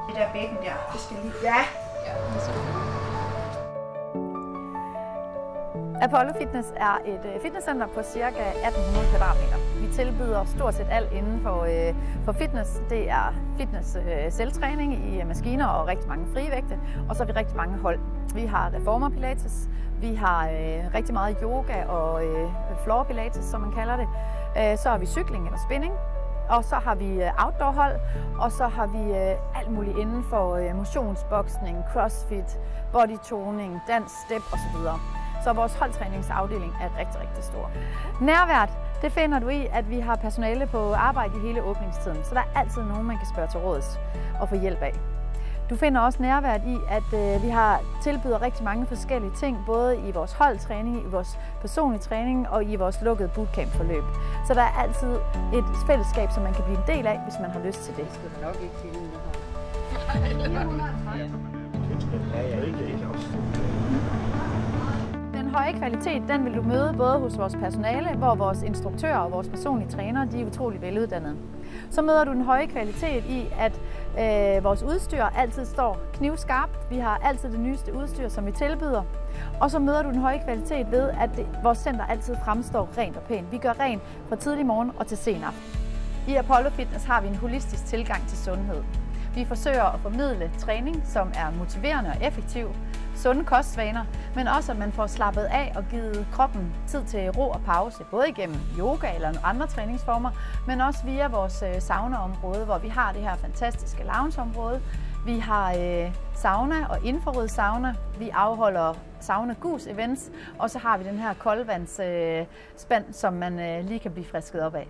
Det der bækken der, det skal lige... Ja! Apollo Fitness er et fitnesscenter på ca. 1800 kvadratmeter. Vi tilbyder stort set alt inden for fitness. Det er fitness selvtræning i maskiner og rigtig mange frivægte, og så har vi rigtig mange hold. Vi har reformer pilates, vi har rigtig meget yoga og floor pilates, som man kalder det. Så har vi cykling eller spinning. Og så har vi outdoor-hold, og så har vi alt muligt inden for motionsboksning, crossfit, bodytoning, dans, step osv. Så vores holdtræningsafdeling er rigtig, rigtig stor. Nærværet, det finder du i, at vi har personale på arbejde i hele åbningstiden, så der er altid nogen, man kan spørge til råds og få hjælp af. Du finder også nærværet i, at vi tilbyder rigtig mange forskellige ting, både i vores holdtræning, i vores personlige træning og i vores lukkede bootcamp-forløb. Så der er altid et fællesskab, som man kan blive en del af, hvis man har lyst til det. Det skal du nok ikke til nu. Den høje kvalitet, den vil du møde både hos vores personale, hvor vores instruktører og vores personlige trænere, de er utrolig veluddannede. Så møder du den høje kvalitet i, at vores udstyr altid står knivskarpt. Vi har altid det nyeste udstyr, som vi tilbyder. Og så møder du den høje kvalitet ved, at vores center altid fremstår rent og pænt. Vi gør rent fra tidlig morgen og til sen aften. I Apollo Fitness har vi en holistisk tilgang til sundhed. Vi forsøger at formidle træning, som er motiverende og effektiv, sunde kostvaner, men også at man får slappet af og givet kroppen tid til ro og pause, både igennem yoga eller andre træningsformer, men også via vores saunaområde, hvor vi har det her fantastiske loungeområde. Vi har sauna og infrarød sauna. Vi afholder sauna gus events, og så har vi den her koldvandsspand, som man lige kan blive frisket op af.